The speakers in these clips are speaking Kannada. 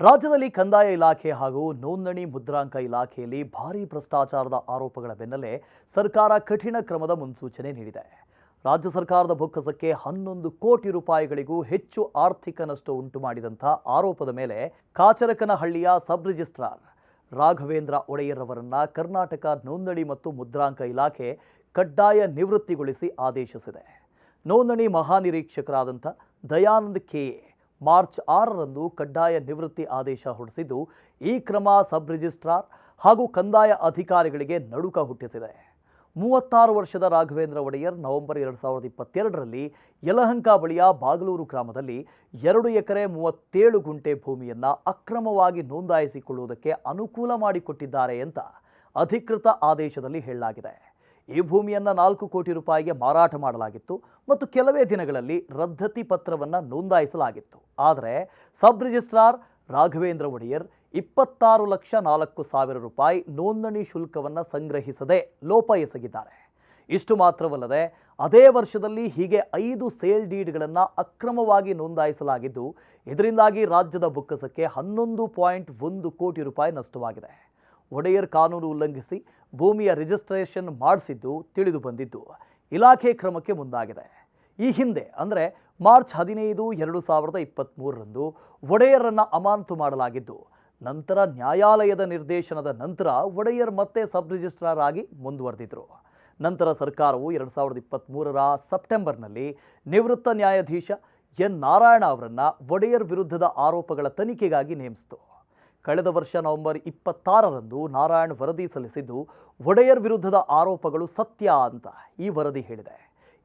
ರಾಜ್ಯದಲ್ಲಿ ಕಂದಾಯ ಇಲಾಖೆ ಹಾಗೂ ನೋಂದಣಿ ಮುದ್ರಾಂಕ ಇಲಾಖೆಯಲ್ಲಿ ಭಾರೀ ಭ್ರಷ್ಟಾಚಾರದ ಆರೋಪಗಳ ಬೆನ್ನಲ್ಲೇ ಸರ್ಕಾರ ಕಠಿಣ ಕ್ರಮದ ಮುನ್ಸೂಚನೆ ನೀಡಿದೆ. ರಾಜ್ಯ ಸರ್ಕಾರದ ಬೊಕ್ಕಸಕ್ಕೆ 11 ಕೋಟಿ ರೂಪಾಯಿಗಳಿಗೂ ಹೆಚ್ಚು ಆರ್ಥಿಕ ನಷ್ಟ ಉಂಟು ಮಾಡಿದಂಥ ಆರೋಪದ ಮೇಲೆ ಕಾಚರಕನಹಳ್ಳಿಯ ಸಬ್ ರಿಜಿಸ್ಟ್ರಾರ್ ರಾಘವೇಂದ್ರ ಒಡೆಯರ್ ಅವರನ್ನ ಕರ್ನಾಟಕ ನೋಂದಣಿ ಮತ್ತು ಮುದ್ರಾಂಕ ಇಲಾಖೆ ಕಡ್ಡಾಯ ನಿವೃತ್ತಿಗೊಳಿಸಿ ಆದೇಶಿಸಿದೆ. ನೋಂದಣಿ ಮಹಾನಿರೀಕ್ಷಕರಾದಂಥ ದಯಾನಂದ್ ಕೆ ಮಾರ್ಚ್ 6ರಂದು ಕಡ್ಡಾಯ ನಿವೃತ್ತಿ ಆದೇಶ ಹೊರಡಿಸಿದ್ದು, ಈ ಕ್ರಮ ಸಬ್ ರಿಜಿಸ್ಟ್ರಾರ್ ಹಾಗೂ ಕಂದಾಯ ಅಧಿಕಾರಿಗಳಿಗೆ ನಡುಕ ಹುಟ್ಟಿಸಿದೆ. 36 ವರ್ಷದ ರಾಘವೇಂದ್ರ ಒಡೆಯರ್ ನವೆಂಬರ್ 2022ರಲ್ಲಿ ಯಲಹಂಕ ಬಳಿಯ ಬಾಗಲೂರು ಗ್ರಾಮದಲ್ಲಿ 2 ಎಕರೆ 37 ಗುಂಟೆ ಭೂಮಿಯನ್ನು ಅಕ್ರಮವಾಗಿ ನೋಂದಾಯಿಸಿಕೊಳ್ಳುವುದಕ್ಕೆ ಅನುಕೂಲ ಮಾಡಿಕೊಟ್ಟಿದ್ದಾರೆ ಅಂತ ಅಧಿಕೃತ ಆದೇಶದಲ್ಲಿ ಹೇಳಲಾಗಿದೆ. ಈ ಭೂಮಿಯನ್ನು 4 ಕೋಟಿ ರೂಪಾಯಿಗೆ ಮಾರಾಟ ಮಾಡಲಾಗಿತ್ತು ಮತ್ತು ಕೆಲವೇ ದಿನಗಳಲ್ಲಿ ರದ್ದತಿ ಪತ್ರವನ್ನು ನೋಂದಾಯಿಸಲಾಗಿತ್ತು. ಆದರೆ ಸಬ್ ರಿಜಿಸ್ಟ್ರಾರ್ ರಾಘವೇಂದ್ರ ಒಡೆಯರ್ 26,04,000 ರೂಪಾಯಿ ನೋಂದಣಿ ಶುಲ್ಕವನ್ನು ಸಂಗ್ರಹಿಸದೆ ಲೋಪ ಎಸಗಿದ್ದಾರೆ. ಇಷ್ಟು ಮಾತ್ರವಲ್ಲದೆ ಅದೇ ವರ್ಷದಲ್ಲಿ ಹೀಗೆ 5 ಸೇಲ್ ಡೀಡ್ಗಳನ್ನು ಅಕ್ರಮವಾಗಿ ನೋಂದಾಯಿಸಲಾಗಿದ್ದು, ಇದರಿಂದಾಗಿ ರಾಜ್ಯದ ಬೊಕ್ಕಸಕ್ಕೆ 11.1 ಕೋಟಿ ರೂಪಾಯಿ ನಷ್ಟವಾಗಿದೆ. ಒಡೆಯರ್ ಕಾನೂನು ಉಲ್ಲಂಘಿಸಿ ಭೂಮಿಯ ರಿಜಿಸ್ಟ್ರೇಷನ್ ಮಾಡಿಸಿದ್ದು ತಿಳಿದು ಬಂದಿದ್ದು ಇಲಾಖೆ ಕ್ರಮಕ್ಕೆ ಮುಂದಾಗಿದೆ. ಈ ಹಿಂದೆ ಅಂದರೆ ಮಾರ್ಚ್ 15, 2023ರಂದು ಒಡೆಯರನ್ನು ಅಮಾನತು ಮಾಡಲಾಗಿದ್ದು, ನಂತರ ನ್ಯಾಯಾಲಯದ ನಿರ್ದೇಶನದ ನಂತರ ಒಡೆಯರ್ ಮತ್ತೆ ಸಬ್ ರಿಜಿಸ್ಟ್ರಾರ್ ಆಗಿ ಮುಂದುವರೆದಿದ್ದರು. ನಂತರ ಸರ್ಕಾರವು 2023ರ ಸೆಪ್ಟೆಂಬರ್ನಲ್ಲಿ ನಿವೃತ್ತ ನ್ಯಾಯಾಧೀಶ ಎನ್ ನಾರಾಯಣ ಅವರನ್ನು ಒಡೆಯರ್ ವಿರುದ್ಧದ ಆರೋಪಗಳ ತನಿಖೆಗಾಗಿ ನೇಮಿಸಿತು. ಕಳೆದ ವರ್ಷ ನವೆಂಬರ್ 26ರಂದು ನಾರಾಯಣ್ ವರದಿ ಸಲ್ಲಿಸಿದ್ದು, ಒಡೆಯರ್ ವಿರುದ್ಧದ ಆರೋಪಗಳು ಸತ್ಯ ಅಂತ ಈ ವರದಿ ಹೇಳಿದೆ.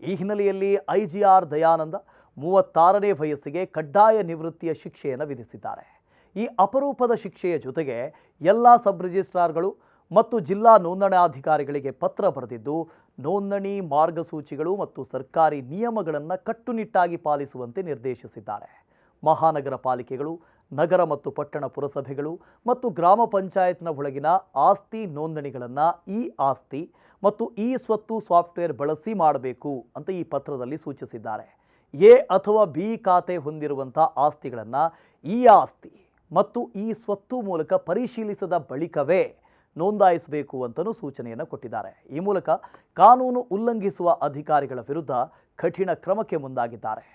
ಈ ಹಿನ್ನೆಲೆಯಲ್ಲಿ ಐಜಿಆರ್ ದಯಾನಂದ 36ನೇ ವಯಸ್ಸಿಗೆ ಕಡ್ಡಾಯ ನಿವೃತ್ತಿಯ ಶಿಕ್ಷೆಯನ್ನು ವಿಧಿಸಿದ್ದಾರೆ. ಈ ಅಪರೂಪದ ಶಿಕ್ಷೆಯ ಜೊತೆಗೆ ಎಲ್ಲ ಸಬ್ ರಿಜಿಸ್ಟ್ರಾರ್ಗಳು ಮತ್ತು ಜಿಲ್ಲಾ ನೋಂದಣಾಧಿಕಾರಿಗಳಿಗೆ ಪತ್ರ ಬರೆದಿದ್ದು, ನೋಂದಣಿ ಮಾರ್ಗಸೂಚಿಗಳು ಮತ್ತು ಸರ್ಕಾರಿ ನಿಯಮಗಳನ್ನು ಕಟ್ಟುನಿಟ್ಟಾಗಿ ಪಾಲಿಸುವಂತೆ ನಿರ್ದೇಶಿಸಿದ್ದಾರೆ. ಮಹಾನಗರ ಪಾಲಿಕೆಗಳು, ನಗರ ಮತ್ತು ಪಟ್ಟಣ ಪುರಸಭೆಗಳು ಮತ್ತು ಗ್ರಾಮ ಪಂಚಾಯತ್ನ ಒಳಗಿನ ಆಸ್ತಿ ನೋಂದಣಿಗಳನ್ನು ಇ ಆಸ್ತಿ ಮತ್ತು ಇ ಸ್ವತ್ತು ಸಾಫ್ಟ್ವೇರ್ ಬಳಸಿ ಮಾಡಬೇಕು ಅಂತ ಈ ಪತ್ರದಲ್ಲಿ ಸೂಚಿಸಿದ್ದಾರೆ. ಎ ಅಥವಾ ಬಿ ಖಾತೆ ಹೊಂದಿರುವಂಥ ಆಸ್ತಿಗಳನ್ನು ಇ ಆಸ್ತಿ ಮತ್ತು ಇ ಸ್ವತ್ತು ಮೂಲಕ ಪರಿಶೀಲಿಸಿದ ಬಳಿಕವೇ ನೋಂದಾಯಿಸಬೇಕು ಅಂತಲೂ ಸೂಚನೆಯನ್ನು ಕೊಟ್ಟಿದ್ದಾರೆ. ಈ ಮೂಲಕ ಕಾನೂನು ಉಲ್ಲಂಘಿಸುವ ಅಧಿಕಾರಿಗಳ ವಿರುದ್ಧ ಕಠಿಣ ಕ್ರಮಕ್ಕೆ ಮುಂದಾಗಿದ್ದಾರೆ.